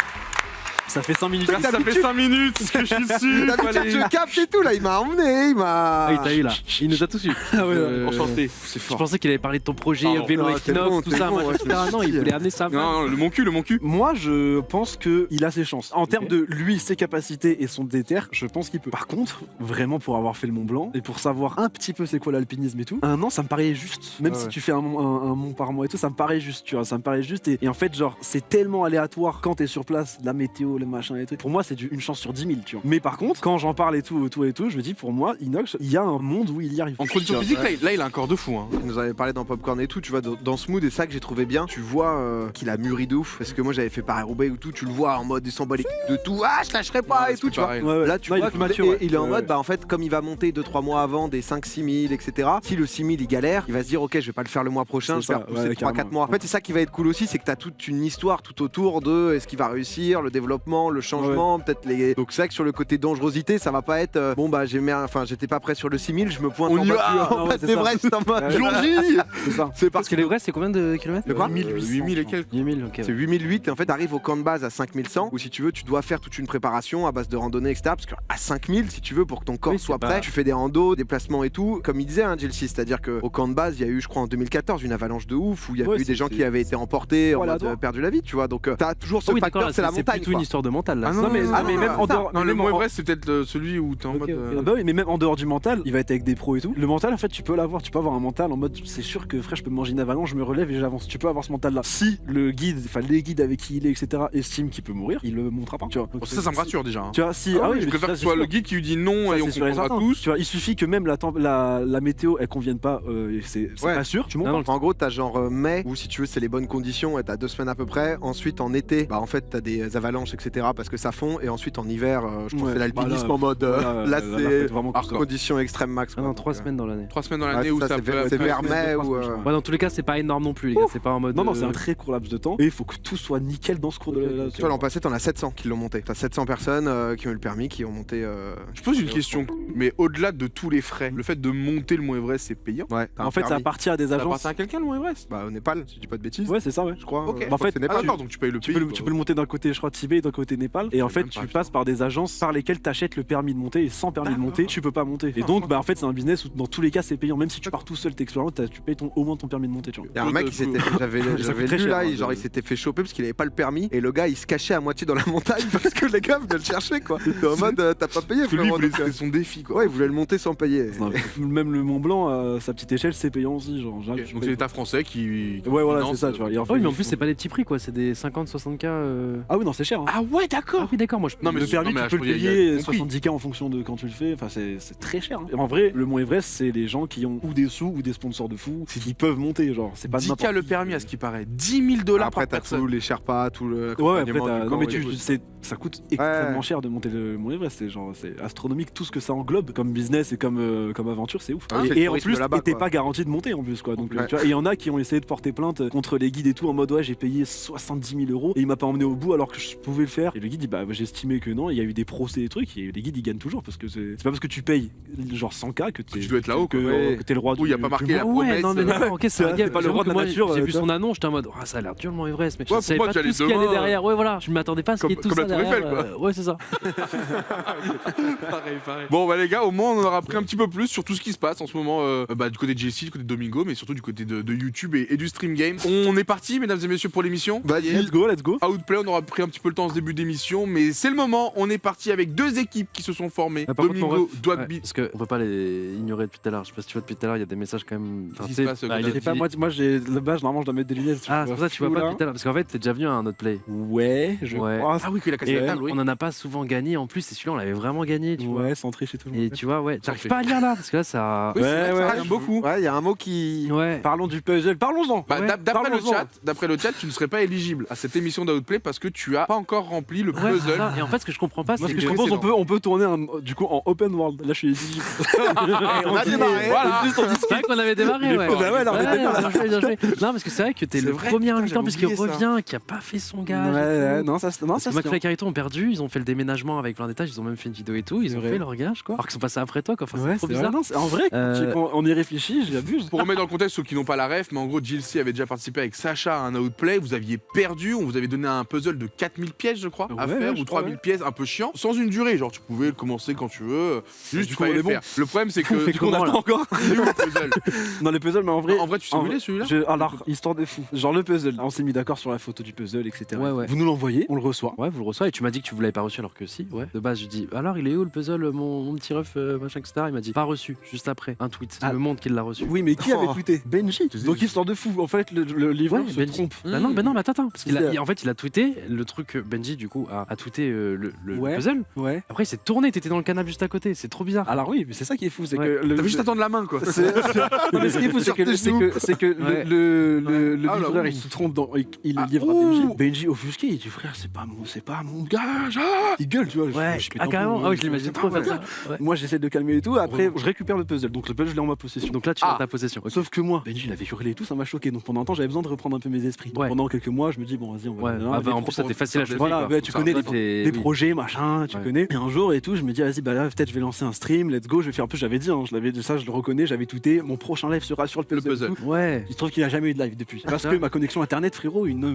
Ça fait 5 minutes. Ça fait 5 minutes que je suis dessus. D'habitude, je capte et tout, là, il m'a emmené, il m'a. Ah oui, t'as eu là. Il nous a tous eu. Ah ouais, Enchanté. C'est Je fort. pensais qu'il avait parlé de ton projet, Pardon. vélo Non, c'est Equinox, bon, tout c'est ça, bon, machin, ouais, etc. Non, il voulait amener ça. Non, le Mont Cul, le Mont Cul. Moi, je pense qu'il a ses chances. En termes de lui, ses capacités et son déter, je pense qu'il peut. Par contre, vraiment pour avoir fait le Mont Blanc et pour savoir un petit peu c'est quoi l'alpinisme et tout, un an, ça me paraît juste. Même Ah si ouais. tu fais un mont par mois et tout, ça me paraît juste, tu vois. Ça me paraît juste. Et en fait, genre, c'est tellement aléatoire quand t'es sur place, la météo, le machin et tout. Pour moi, c'est une chance sur 10 000, tu vois. Mais par contre, quand j'en parle et tout, je me dis, pour moi, Inox, il y a un monde où il y arrive. En condition physique, là, il a un corps de fou. Hein. Il nous avait parlé dans Popcorn et tout, tu vois, dans ce mood, et ça que j'ai trouvé bien, tu vois qu'il a mûri de ouf. Parce que moi j'avais fait Paris-Roubaix ou tout, tu le vois en mode il s'en bat les couilles de tout, ah je lâcherai pas Ouais, et tout, c'est tu vois. pareil. Ouais, ouais. Là tu Non, il vois est plus qu'il mature, ouais. il est en Ouais, mode, ouais. bah en fait, comme il va monter 2-3 mois avant des 5-6 000, etc. Si le 6 000 il galère, il va se dire, ok, je vais pas le faire le mois prochain, C'est je vais ça, repousser ouais, 3-4 carrément. mois. En fait, c'est ça qui va être cool aussi, c'est que t'as toute une histoire tout autour de est-ce qu'il va réussir, le développement, le changement, peut-être les. Donc c'est vrai que sur le côté dangerosité, ça va pas être, bon bah j'étais pas prêt sur le 6 000, je me pointe On en y bas va. en Ouais, bas c'est d'Everest en mode. Ouais. Jongy. C'est ça. C'est Parce que l'Everest, c'est combien de kilomètres De quoi 8000 et quelques. 8000, ok. C'est 8008 et en fait t'arrives au camp de base à 5100 où si tu veux tu dois faire toute une préparation à base de randonnée etc parce qu'à 5000 si tu veux pour que ton corps Oui, soit c'est prêt pas- tu fais des randos, déplacements et tout comme il disait hein, Jelsi, c'est-à-dire qu'au camp de base il y a eu je crois en 2014 une avalanche de ouf où il y a Ouais, eu des gens c'est- qui avaient été emportés en Voilà, mode toi. perdu la vie tu vois donc t'as toujours ce Ah oui, d'accord, facteur là, c'est la c'est montagne plutôt quoi. une histoire de mental là. Ah Non, mais même en dehors. Non, mais le même Mont en- Everest, c'est peut-être celui où t'es en Ok, mode. ok. Ah bah oui, mais même en dehors du mental, il va être avec des pros et tout. Le mental, en fait, tu peux l'avoir. Tu peux avoir un mental en mode, c'est sûr que frère, je peux me manger une avalanche, je me relève et j'avance. Tu peux avoir ce mental-là. Si le guide, enfin les guides avec qui il est, etc., estiment qu'il peut mourir, il le montrera pas. Tu vois. Bon, ça me rassure déjà. Hein. Tu vois, si. Ah oui, je mais préfère ça, que ce c'est soit sûr. le guide qui lui dit non Ça, et on c'est sûr et comprendra certain. tous. Tu vois, il suffit que même la météo elle convienne pas, et c'est Ouais. pas sûr. Tu montes. Non, non, En gros, t'as genre mai où si tu veux c'est les bonnes conditions et t'as 2 semaines à peu près. Ensuite en été, bah en fait t'as des avalanches etc parce que ça fond et ensuite en hiver, je pense Ouais, que c'est l'alpinisme bah là, en mode là faut c'est être vraiment hardcore. conditions extrêmes max. Ah quoi. non, 3 Donc, semaines dans l'année. 3 semaines dans ouais, l'année où ça, ça c'est peut. vers- c'est vers mai ou. Ouais, dans tous les cas, c'est pas énorme non plus, les gars. C'est pas en mode. Non, non, c'est un très court laps de temps et il faut que tout soit nickel dans ce cours de Ok, la. ok. Tu vois, l'an passé, t'en as 700 qui l'ont monté. T'as 700 personnes qui ont eu le permis, qui ont monté. Je pose une question, mais au-delà de tous les frais, le fait de monter le Mont Everest, c'est payant. Ouais, t'as un En fait, ça permis. appartient à des Ça agences. appartient à quelqu'un le Mont Everest Bah, au Népal, si je dis pas de bêtises. Ouais, c'est ça, ouais. Je crois. Ok. je En crois fait, que c'est Ah Népal. d'accord, donc tu payes le Tu pays. peux le monter d'un côté, je crois, Tibet et d'un côté Népal. Et en fait, même pas, tu je passes par des agences par lesquelles tu achètes le permis de monter. Et sans permis de monter, tu peux pas monter. Et donc, bah, en fait, c'est un business où dans tous les cas, c'est payant. Même si tu pars tout seul, t'explores, tu payes au moins ton permis de monter. Tu vois. Il y a un mec qui s'était. J'avais coûte très lu cher, là, hein, genre de- il s'était fait choper parce qu'il avait pas le permis. Et le gars, il se cachait à moitié dans la montagne parce que les gars venaient le chercher quoi. Il était en mode t'as pas payé Parce que lui, frérot. donc, c'était son défi quoi. Ouais, il voulait le monter sans payer. Non, même le Mont Blanc, à sa petite échelle, c'est payant aussi. Genre, Ok, donc c'est l'État français qui. Ouais, voilà, finance, c'est ça, tu vois. Et en fait, Ah oui, mais en ils plus, font- c'est pas des petits prix quoi, c'est des 50-60K. Ah oui, non, c'est cher. Hein. Ah ouais, d'accord. Ah oui, d'accord, moi je. Non, mais le permis, non, mais tu peux je le crois qu'il y a payer compris. 70K en fonction de quand tu le fais. Enfin, c'est très cher. Hein. Et en vrai, le Mont Everest, c'est les gens qui ont ou des sous ou des sponsors de fous qui peuvent monter. Genre, c'est pas 10K n'importe le qui. permis à ce qui paraît. 10 000 $. Après, par t'as personne. tous les Sherpas, tout le. Ouais, après, accompagnement t'as- du non, mais camp et tout. ça coûte extrêmement cher de monter le Mont Everest. C'est astronomique tout ce que ça englobe comme business et comme aventure, c'est ouf. Ah, c'est le et en tourisme plus, de là-bas, t'es quoi. pas garanti de monter en plus, quoi. Donc, Ouais. tu vois, et il y en a qui ont essayé de porter plainte contre les guides et tout en mode ouais, j'ai payé 70 000 € et il m'a pas emmené au bout alors que je pouvais le faire. Et le guide dit bah j'ai estimé que non, il y a eu des procès et trucs, et les guides ils gagnent toujours parce que c'est pas parce que tu payes genre 100K que Tu dois être là-haut, que, quoi. Ouais. que t'es le roi du. Où il y a pas marqué du la monde. Ouais, non, mais promesse, d'accord, ok, c'est un c'est gars. pas le roi de la nature, J'ai vu toi. son annonce, j'étais en mode, ah, ça a l'air durement Everest, mais je Ouais, savais pour moi, pas j'allais tout ce qu'il y demain, allait derrière. Ouais, voilà, je m'attendais pas à ce qu'il y ait tout comme ça la Tour derrière. Eiffel, quoi. Ouais, c'est ça. Pareil. Bon bah les gars, au moins on en aura appris un petit peu plus sur tout ce qui se passe en ce moment du côté de Jesse, du côté de Domingo, mais surtout du côté de YouTube et du stream game. On est parti mesdames et messieurs pour l'émission. Let's go. Outplay, on aura pris un petit peu le temps en ce début d'émission, mais c'est le moment, on est parti avec 2 équipes qui se sont formées. Ah, par contre, mon Domingo, ref, Dwagby. parce qu'on peut pas les ignorer depuis tout à l'heure. Je sais pas si tu vois depuis tout à l'heure, il y a des messages quand même. Qu'est-ce qui tu sais, se passe, bah, il Gordon est Je sais pas, moi j'ai le badge, normalement je dois mettre des lunettes. Ah, c'est pour ça que tu vois flou, pas là. depuis tout à l'heure. Parce qu'en fait, t'es déjà venu à un autre play. Ouais, je Ouais. crois. Ah oui, qu'il a cassé Et la table, oui. on en a pas souvent gagné en plus, et celui-là on l'avait vraiment gagné, tu vois. Ouais, sans tricher tout le Et monde. tu vois, ouais, Sans j'arrive pas à lire là, parce que là ça. Oui, c'est vrai que Ouais, ça ouais. revient beaucoup. Ouais, il y a un mot qui. Ouais. Parlons du puzzle, parlons-en. Bah, Ouais, d'après le chat, tu ne serais pas éligible à cette émission d'Outplay parce que tu as pas encore rempli le Ouais, c'est puzzle. ça. Et en fait, ce que je comprends pas, Moi, c'est ce que je que. propose, on peut tourner du coup en open world. Là, je suis éligible. On a démarré. Voilà. C'est vrai qu'on avait démarré, ouais. Bah ouais, là, on était bien, bien joué, bien joué. Non, parce que c'est vrai que t'es C'est le vrai, premier putain, invitant, puisqu'il j'avais oublié revient, qui a pas fait son gage. Ouais, non, ça Parce que se McFly tient. et Carito ont perdu, ils ont fait le déménagement avec plein d'étages, ils ont même fait une vidéo et tout, ils C'est ont vrai. fait leur gage, quoi. Alors qu'ils sont passés après toi, quoi. Enfin, Ouais, c'est trop c'est vrai. bizarre. Non, en vrai, quand on y réfléchit, j'abuse. Pour remettre dans le contexte ceux qui n'ont pas la ref, mais en gros, JLC avait déjà participé avec Sacha à un Outplay. Vous aviez perdu, on vous avait donné un puzzle de 4000 pièces, je crois, à Ouais, faire, ouais, je ou crois, 3000 pièces, un peu chiant, sans une durée. Genre, tu pouvais le commencer quand tu veux, juste Du tu coup, fallait on le est bon. faire. Le problème, c'est que. On fait du coup, qu'on comment, attend encore il est où, le puzzle dans les puzzles, mais en vrai. En vrai, tu sais où il est celui-là Alors, histoire de fou. Genre le puzzle. On s'est mis d'accord sur la photo du puzzle, etc. Ouais, ouais. Vous nous l'envoyez, on le reçoit. Ouais, vous le recevez, et tu m'as dit que vous l'avez pas reçu alors que si, ouais. De base, je dis, alors il est où le puzzle, mon petit ref, machin, etc. Il m'a dit, pas reçu, juste après, un tweet. Il Ah. me montre qu'il l'a reçu. Oui, mais qui avait Oh. tweeté Benji. Tu sais, Donc histoire de fou. En fait, le livreur Ouais, se Benji. trompe. Bah non, mais attends, parce qu'il a, C'est- en fait, il a tweeté le truc. Benji, du coup, a tweeté le Ouais. puzzle. Ouais. Après, il s'est tourné, t'étais dans le canapé juste à côté. C'est trop bizarre. Alors oui, mais c'est ça qui est fou, c'est Ouais. que T'avais juste à attendre la main, quoi. Non, mais ce qui est fou, c'est que Ouais. le Ah, là, livreur ouh. il se trompe dans, il Ah, livre à ouh. Benji. Benji offusqué, il dit frère, c'est pas mon gage. Ah il gueule, tu vois. Ouais, je pète ah, un carrément. plomb, Ah oui, je l'imagine trop faire ça. Ouais. Moi j'essaie de calmer et tout. Après, je récupère le puzzle. Donc le puzzle, je l'ai en ma possession. Donc là, tu as Ah. ta possession. Ok. Sauf que moi, Benji il avait hurlé et tout, ça m'a choqué. Donc pendant un temps, j'avais besoin de reprendre un peu mes esprits. Ouais. Pendant quelques mois, je me dis bon, vas-y, on va. Ouais, non, ah les bah, en plus, ça pro- t'est facile à choper. Voilà, quoi. bah, tu Ça, connais toi, les oui. projets, machin, tu Ouais. connais. Et un jour et tout, je me dis, vas-y, bah là, peut-être je vais lancer un stream, let's go, je vais faire un peu, j'avais dit, hein, je l'avais dit ça, je le reconnais, j'avais tweeté, mon prochain live sera sur le puzzle. puzzle. et tout. Ouais. Il se trouve qu'il a jamais eu de live depuis. Parce ça que ma connexion internet, frérot, une. Non,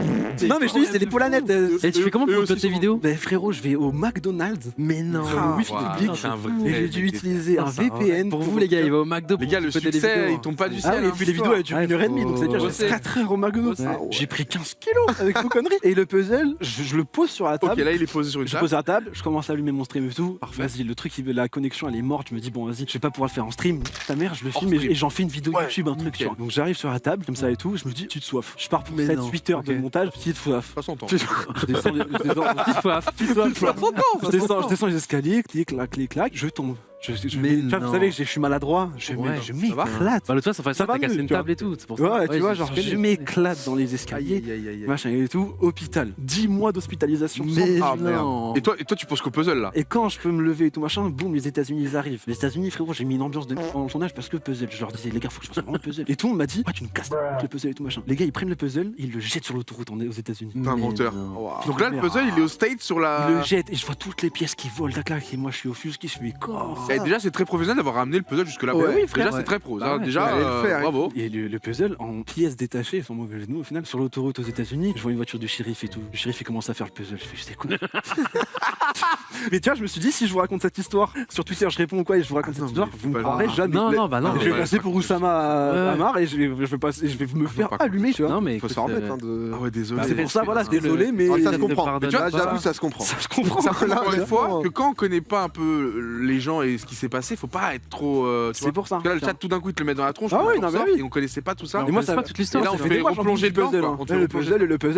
mais je te dis, c'est les polanettes. Et tu fais comment eux pour aussi uploader tes sont- vidéos? Ben frérot, je vais au McDonald's. Mais non. Sur le wifi Wow. public. C'est un vrai- Et j'ai dû utiliser un Ça, ouais. VPN. Pour vous, les gars, il va au McDo. Les gars, le uploader des succès, vidéos, il hein. tombe pas du Ah ciel. oui, et hein. puis les vidéos elles durent Ouais, 1h30, donc c'est-à-dire faut- j'ai 4 heures au McDonald's. Ouais. J'ai pris 15 kilos avec vos conneries. Et le puzzle, je le pose sur la table. Ok, là, il est posé sur une Je table. pose à la table, je commence à allumer mon stream et tout. Vas-y, le truc, la connexion elle est morte. Je me dis, bon, vas-y, je vais pas pouvoir le faire en stream. Ta mère, je le filme stream. et j'en fais une vidéo Ouais, YouTube, un truc. nickel. Tu vois. Donc j'arrive sur la table, comme ça et tout. Je me dis, petite soif. Je pars pour Mais 7-8 heures de ok. montage, petite soif. Pas son temps. Je descends, Petite soif. je descends les escaliers, clic, clac, je tombe. Mais tu vois, non. vous savez que je suis maladroit, je Ouais. m'éclate. Bah, l'autre fois, ça fait Ça va t'as cassé mieux, une tu vois. table et tout. C'est pour ça. Ouais, tu vois, je genre connais. je m'éclate dans les Aïe, escaliers, aïe, aïe, aïe. machin et tout, hôpital. 10 mois d'hospitalisation. Mais Ah, non. Et toi, tu penses qu'au puzzle, là Et quand je peux me lever et tout machin, boum, les États-Unis ils arrivent. Les États-Unis, frérot, j'ai mis une ambiance de dans le tournage parce que puzzle. Je leur disais, les gars, faut que je fasse vraiment le puzzle. Et tout le monde m'a dit, tu me casses le puzzle et tout machin. Les gars, ils prennent le puzzle, ils le jettent sur l'autoroute aux États-Unis. T'es un Mais menteur. non. Waouh. Donc là, le puzzle, il est au state sur la. Ils le jettent et je vois toutes les pièces qui volent, tac, tac, et moi je suis offusqué, je fais comment ça Et déjà, c'est très professionnel d'avoir ramené le puzzle jusque-là. Ouais, Ouais, frère, déjà, c'est ouais. très pro. Bah ouais, Déjà, fallait le faire, bravo. Et le puzzle en pièces détachées, sans mauvais jeu de mots au final, sur l'autoroute aux États-Unis, je vois une voiture du shérif et tout. Le shérif il commence à faire le puzzle, je fais, c'est quoi Mais tu vois, je me suis dit, si je vous raconte cette histoire, sur Twitter je réponds quoi et je vous raconte non, cette histoire, mais vous me faut pas croirez le- jamais. Non, bah non. Je vais Ouais, passer pour Oussama Ouais. Hamar et je vais me faire pas allumer, tu vois. Non, mais Faut écoute, se remettre hein, de. Ah ouais, désolé. Bah, c'est pour ça, voilà, désolé, mais. Ah, ça se je te comprend. pardonne. Mais tu vois, Là, j'avoue, ça se comprend. Ça se comprend. Ça prouve Là, encore une honnêtement, fois que quand on connaît pas un peu les gens et ce qui s'est passé, faut pas être trop. Tu C'est vois. pour ça. Parce que là, le chat, tout d'un coup, il te le met dans la tronche. Ah comme oui, pour non, mais ça, oui. Et on connaissait pas tout ça. Et moi, ça pas toute l'histoire. Et là, on c'est fait vrai. moi, j'en replonger dis le dedans, puzzle, quoi. hein. On te fait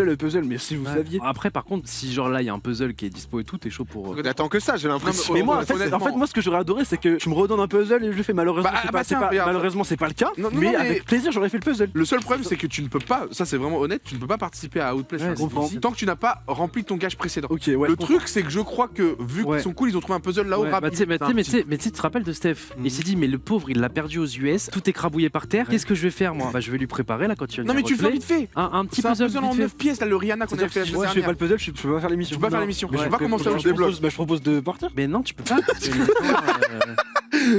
Le puzzle, mais si vous Ouais. saviez. Après, par contre, si genre là, il y a un puzzle qui est dispo et tout, t'es chaud pour. Attends que ça, j'ai l'impression. Non, Mais moi, honnêtement- en fait, moi, ce que j'aurais adoré, c'est que tu me redonnes un puzzle et je le fais. Malheureusement, Bah, c'est bah, pas, tiens, regarde. malheureusement, c'est pas le cas. Non, non, mais mais- avec plaisir, j'aurais fait le puzzle. Le seul problème, c'est que tu ne peux pas, ça c'est vraiment honnête, tu ne peux pas participer à Outplay Ouais, sur je un comprends. site tant que tu n'as pas rempli ton gage précédent. Ok, ouais. Le truc, c'est que je crois que vu Ouais. qu'ils sont cool, ils ont trouvé un puzzle là-haut Ouais, bah, rapide. tu sais, mais Mais tu sais, tu te rappelles de Steph? Il s'est dit, mais le pauvre, il l'a perdu aux US, tout écrabouillé par terre. Qu'est-ce que je vais faire, moi? Bah, je vais lui préparer là quand tu vas Non, mais tu le fais replay. vite fait. Un petit C'est un puzzle. puzzle en vite fait. 9 pièces, là, le Rihanna qu'on avait fait la Moi, je fais pas le puzzle, je peux pas faire l'émission. Tu peux pas faire Non. l'émission. Ouais, Je sais pas comment ça je se débloque. Je propose de partir. Mais non, tu peux pas. parce que les gens,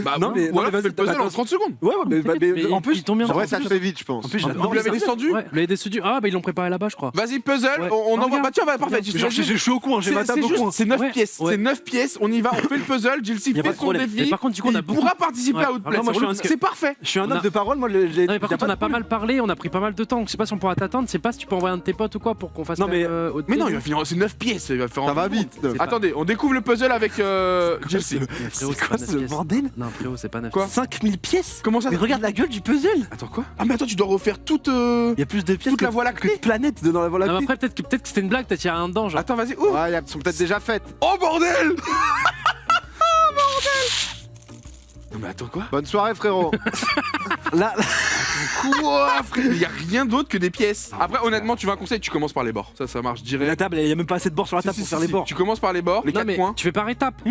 Bah, Non, mais- ou alors non, mais tu fais le vas-y, puzzle en attends. 30 secondes. Ouais, mais en plus, ils tombent bien. En vrai, ça se fait vite, je pense. en plus, En j'adore. Vous l'avez ça. descendu? Ouais, vous l'avez descendu. Ah, bah ils l'ont préparé là-bas, je crois. Vas-y, puzzle, Ouais. on Non, envoie. regarde. Bah, tiens, parfait. Genre, je suis au coin, j'ai ma table au coin. C'est 9 Ouais, pièces. ouais. C'est 9 pièces. On y va, on fait le puzzle. Jilcy Y a pas fait de son problème. défi. Mais par contre, du coup, on a Il beaucoup. pourra participer Ouais. à Outplay. Alors, moi, je suis un- C'est parfait. Je suis un On homme a- de parole, moi, Non, mais par contre, on a pas mal. mal parlé, on a pris pas mal de temps. Donc, je sais pas si on pourra t'attendre. C'est pas si tu peux envoyer un de tes potes ou quoi pour qu'on fasse. Non, mais- Mais non, il va finir. C'est 9 pièces. Il va faire Ça en- va vite. C'est pas- Attendez, on découvre le puzzle avec Jilcy. Frérot, C'est quoi pas ce 9 pièces. bordel? Non, frérot, c'est pas 9. Quoi 5000 pièces? Comment ça? Mais regarde la gueule du puzzle! Attends, quoi? Ah, mais attends, tu dois refaire toute. Il y a plus de pièces Toute que la Voie que lactée. de planètes dans la Voie Non, mais lactée. après, peut-être que c'était une blague, peut-être il y a un dedans, genre. Attends, vas-y. Ouh. Ouais, elles sont peut-être déjà faites. Oh bordel! Non mais attends quoi? Bonne soirée, frérot. Là, Quoi frère? Il y a rien d'autre que des pièces. Après honnêtement tu veux un conseil, tu commences par les bords. Ça marche la direct. table, il y a même pas assez de bords sur la table pour faire les bords. Tu commences par les bords, les Non, 4 mais points. tu fais par étapes.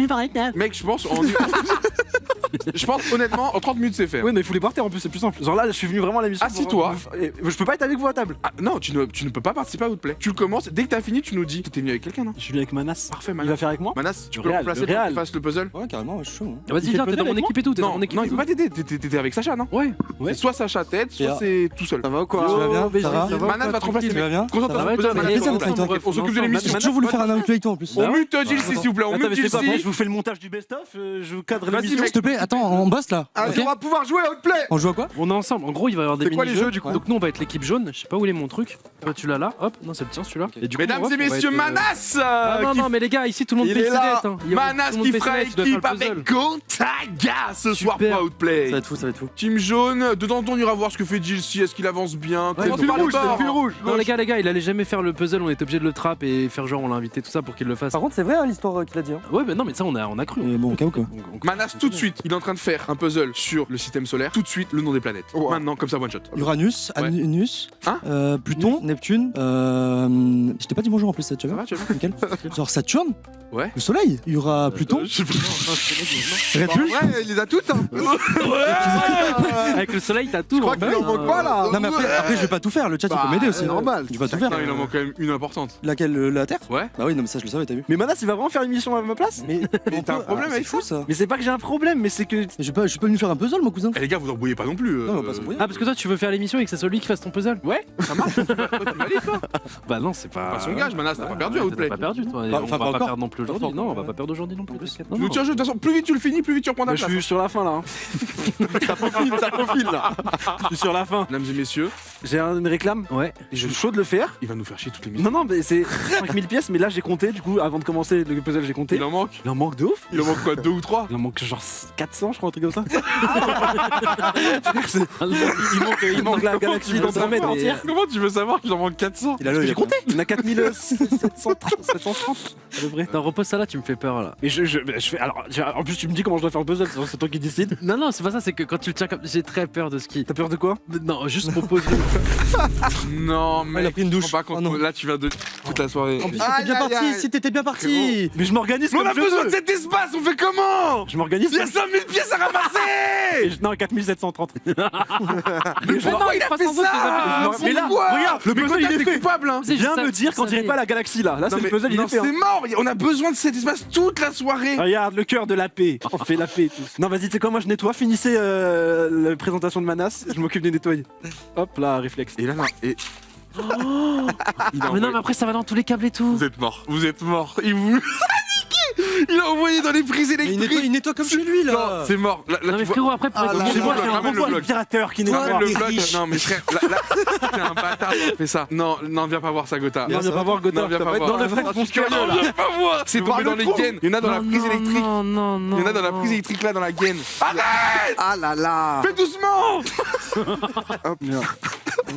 Mec je pense je pense honnêtement en 30 minutes c'est fait. Oui, mais il faut les par terre en plus, c'est plus simple. Genre là, je suis venu vraiment à la mission. Assis-toi. Je peux pas être avec vous à table. Ah, non tu ne peux pas participer à Outplay. Tu le commences, dès que t'as fini tu nous dis. T'es venu avec quelqu'un non? Je suis venu avec Manas. Parfait Il va Manas. faire avec moi? Manas, tu Le peux le Real, remplacer le pour Real. qu'il fasse le puzzle? Ouais, carrément, ouais, je suis chaud. Vas-y, Il fait viens, le t'es dans puzzle mon avec équipe et tout. T'es dans Non, mon équipe. non et il tout. peut pas t'aider, t'étais avec Sacha non? Ouais. Ouais. C'est soit Sacha t'aide, soit Et, c'est tout seul. Ça va ou quoi? Tu vas bien? mais Ça va ça va, Manas va te remplacer Tu vas mec. bien? Concentre-toi Ça sur va, le puzzle, toi, Manas, mais on plaisir, s'occupe- bref, on s'occupe de ensemble. l'émission. J'ai toujours voulu faire un avec toi en plus. On mute Jilcy s'il vous plaît, on Attends, mute mais c'est pas vrai, Jilcy. je vous fais le montage du best-of, je vous cadre Vas-y, l'émission. mec. S'il te plaît, attends, on bosse là. Ah, Ok. on va pouvoir jouer à Outplay. On joue à quoi? On est ensemble. En gros, il va y avoir des C'est quoi les mini-jeux. jeux, du coup? Donc nous, on va être l'équipe jaune. Je sais pas où il est mon truc. Toi, tu l'as là. Hop. Non, c'est le tien, celui-là. Et du coup, Mesdames hop, et on va messieurs, être, Manas Non, qui non, mais les gars, ici, tout le monde Il fait est ses là. dettes, hein. Manas Tout le monde qui fait fera ses dettes, tu dois faire équipe le puzzle. avec Gontaga ce soir Super. pour Outplay. Ça va être fou, ça va être fou. Team jaune, dedans on ira voir ce que fait Jilcy, est-ce qu'il avance bien. Ouais, Comment c'est tu le parles rouge, c'est le fil rouge. Non, les gars, il allait jamais faire le puzzle. On était obligé de le trap et faire genre, on l'a invité, tout ça pour qu'il le fasse. Par contre, c'est vrai hein, l'histoire qu'il a dit. Hein. Ouais, mais non, mais ça, on a cru. Et bon, au cas où quoi. Manas tout de suite, il est en train de faire un puzzle sur le système solaire. Tout de suite, le nom des planètes. Oh, wow. Maintenant, comme ça, one shot. Uranus, Ouais. Anus, Hein Pluton, Neptune. Je t'ai pas dit bonjour en plus, ça, tu Ça vois. va, tu vas bien? Nickel. Genre Saturne, Ouais. le Soleil. Il y aura Pluton, Je sais pas. Red Bull. Ouais, il les a toutes. Hein. Avec le soleil, t'as tout. Je crois en qu'il fait. en manque pas là. Non mais après je vais pas tout faire, le chat il peut m'aider aussi. C'est normal. Tu vas tout faire. Non, il en manque quand même une importante. Laquelle la Terre? Ouais. Bah oui, non mais ça je le savais, t'as vu. Mais Manas, il va vraiment faire l'émission à ma place? Mais t'as un problème c'est avec fou ça. Mais c'est pas que j'ai un problème, mais c'est que. Je suis pas venu faire un puzzle, mon cousin. Eh les gars, vous embrouillez pas non plus. Non, on va pas s'embrouiller. Ah, parce que toi, tu veux faire l'émission et que c'est celui qui fasse ton puzzle? Ouais, ça marche. Toi, tu valides, toi. Bah non, c'est pas. Pas son gage, Manas, t'as pas perdu à Outplay. T'as pas perdu, toi. Bah, On enfin, va pas pas encore. perdre non plus aujourd'hui. Non, on va pas perdre aujourd'hui non plus. Tu nous tiens, de toute façon, plus vite tu le finis, plus vite tu reprends ta Bah, je place. suis sur la fin là. Hein. ça profile là. Je suis sur la fin. Mesdames et messieurs, J'ai une réclame. Ouais. Et je suis chaud de le faire. il va nous faire chier toutes les minutes. Non, non, mais c'est 5000 pièces, mais là j'ai compté, du coup, avant de commencer le puzzle, j'ai compté. Il en manque. Il en manque de ouf. Il en manque quoi, 2 ou 3? Il en manque genre 400, je crois, un truc comme ça. Ah, Il manque la galaxie dans un mètre entière. Comment tu veux savoir qu'il en manque 400? Il a l'œil. J'ai compté. Il y en a 4730, à peu près. Non, repose ça là, tu me fais peur là. Mais je fais. Alors, en plus, tu me dis comment je dois faire le puzzle, c'est toi qui décides. Non, non, c'est pas ça, c'est que quand tu le tiens comme. J'ai très peur de ski. T'as peur de quoi? Non, juste proposer. Non, mec. il a pris une douche. je me rends pas compte. Oh non. Là, tu viens de toute la soirée. En plus, Aïe, t'étais bien aïe, parti, aïe. si t'étais bien parti. Mais je m'organise Mais on comme a je besoin veux. de cet espace, on fait comment? Je m'organise Il y a comme 5000 pièces à ramasser. Non, 4730. Mais pourquoi il a fait ça? Mais là, regarde, le puzzle il est fait. coupable, hein. Viens me dire quand dirait pas la galaxie là. Là, c'est Non, le mais puzzle, il non, est fait. c'est hein. mort. On a besoin de cet espace toute la soirée. Regarde, le cœur de la paix. On fait la paix tous. Non, vas-y, tu sais quoi, moi je nettoie. Finissez la présentation de Manas. Je m'occupe de nettoyer. Hop là, réflexe. Et là, non. Et... Il a Mais non, envoyé- mais après ça va dans tous les câbles et tout. Vous êtes mort. Vous êtes mort. Il vous. Il a envoyé dans les prises Mais électriques. il nettoie comme chez lui Non, là. c'est mort. Là, Non, mais tu vois. frérot, après, pour Ah être là chez là. moi, Ramène le Ramène le bloc. pirateur qui Ramène nettoie. le les bloc. riches. Non, mais frère, là, t'es un bâtard. Fais ça. Non, non, viens pas voir ça, Gotha. Non, viens pas voir Gotha. Non, viens T'as pas pas être voir. dans le frère, mon curieux Non, là. viens pas voir. C'est tombé dans les gaines. Il y en a dans la Non, prise non, électrique. Non, non, non. Il y en a dans la non. prise électrique là, dans la gaine. Arrête. Ah là là. Fais doucement.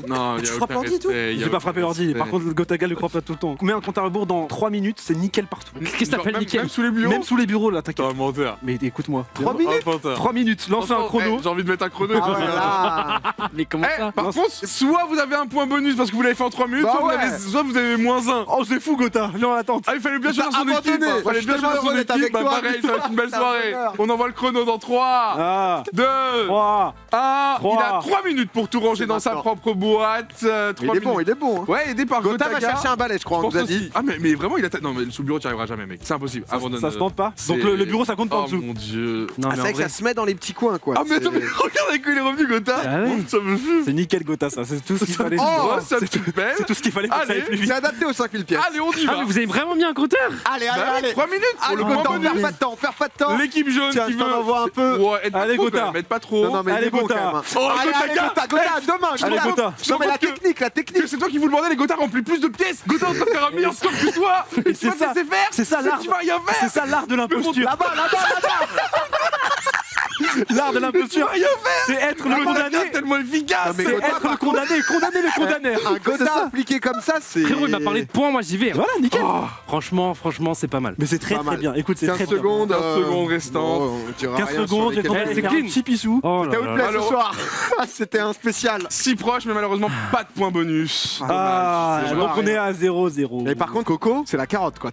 Non, Tu frappes l'ordi et tout J'ai pas frappé l'ordi. Par contre, Gotaga le croit pas tout le temps. Mets un compte à rebours dans 3 minutes, c'est nickel partout. Qu'est-ce que t'appelles nickel? Même sous les bureaux. Même sous les bureaux là, t'inquiète. Oh, menteur. Mais écoute-moi. 3 minutes 3 minutes, lance un chrono. J'ai envie de mettre un chrono. Ah ouais, là. Mais comment ça? Par contre, soit vous avez un point bonus parce que vous l'avez fait en 3 minutes, Bah soit vous avez -1. Oh, c'est fou, Gotha. Non, attends. Ah, il fallait bien choisir son équipe. abandonné. Il fallait bien Je suis choisir son tellement heureux d'être équipe. avec Bah toi. pareil, ça va être une belle C'est un soirée. bonheur. On envoie le chrono dans 3, Ah, 2, 3. 1. Il a 3. 3 minutes pour tout ranger dans sa maintenant. propre boîte. 3 Il est bon, il est bon. Ouais, aidé par Gotha va Gotaga. chercher un balai, je crois, Je on pense nous a aussi. dit. Ah mais vraiment il a non mais sous le bureau tu arriveras jamais mec, c'est impossible. Abandonne. Ça se tente pas. c'est- Donc le bureau, ça compte pas en Oh dessous. mon dieu. Non, Ah, mais c'est en vrai que vrai, ça se met dans les petits coins, quoi. Ah mais attends, C'est- mais regarde avec quoi il est revenu Gotha. Ah ouais. Ça me fume. C'est nickel, Gotha, ça. C'est tout ce qu'il fallait. Oh, ça me belle. C'est tout ce qu'il fallait pour que ça aille Allez. plus vite. C'est adapté aux 5000 pièces. Allez, on y Ah, va. mais vous avez vraiment mis un compteur? Allez, allez, Bah oui, allez. 3 minutes pour Allez, le point Gotha, on bonus. perd pas de temps, on perd pas de temps. L'équipe jaune Tiens, qui je veut. t'en envoie un peu. Ouais, aide pas Allez, trop, Gotha. quand même, aide pas trop. Non, non, mais il Allez, est bon Gotha. quand même. Oh, Allez, allez, Gotaga. Gotha, Gotha, demain. Allez, Gotha. Non, mais la technique, la technique. C'est toi qui vous le bordel, les Gotha remplit plus de pièces. Gotha, on va faire un meilleur score que toi. Et c'est toi, ça. c'est faire. C'est ça l'art. Tu vas rien C'est faire. ça l'art de l'imposture. Là-bas, là-bas, là-bas. L'art de Tu l'imposture, vas rien faire. c'est être le condamné. Tellement efficace. Non, mais C'est Gotha, être par le condamné. Condamner le condamné. Un Gotha appliqué comme ça, c'est. Frérot, il m'a parlé de points, moi j'y vais. Voilà, nickel. Franchement, c'est pas mal. Mais c'est très Pas très mal. bien. Écoute, c'est 15 très bien. secondes. 15 secondes restantes. bon, on dira 15 rien sur secondes, j'ai lesquelles- tenté de c'est faire clean. un petit pissou. Oh là T'as où là de là. place ce soir C'était un spécial. Si proche, mais malheureusement pas de point bonus. Ah, Dommage. donc on est à 0-0. Et par contre, Coco, c'est la carotte, quoi.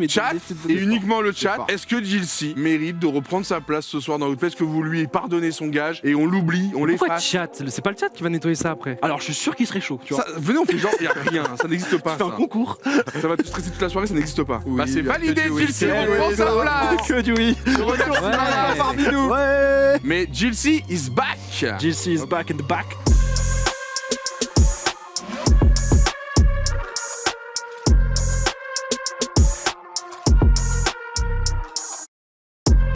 Chat, et uniquement le chat, fort. est-ce que Jilcy mérite de reprendre sa place ce soir dans Outplay? Est-ce que vous lui pardonnez son gage et on l'oublie, on Pourquoi l'efface? chat? C'est pas le chat qui va nettoyer ça après. Alors, je suis sûr qu'il serait chaud, tu vois. Ça- Venez, on fait genre, y a rien, ça n'existe pas. C'est un Ça. concours. Ça va te stresser toute la soirée, ça n'existe pas. Oui, bah c'est bien validé, que oui. Jilcy, C'est- on prend oui, sa oui, place. Que du oui. Remercie Ouais. Marianne parmi nous. Ouais. Mais Jilcy is back. JC is back in the back.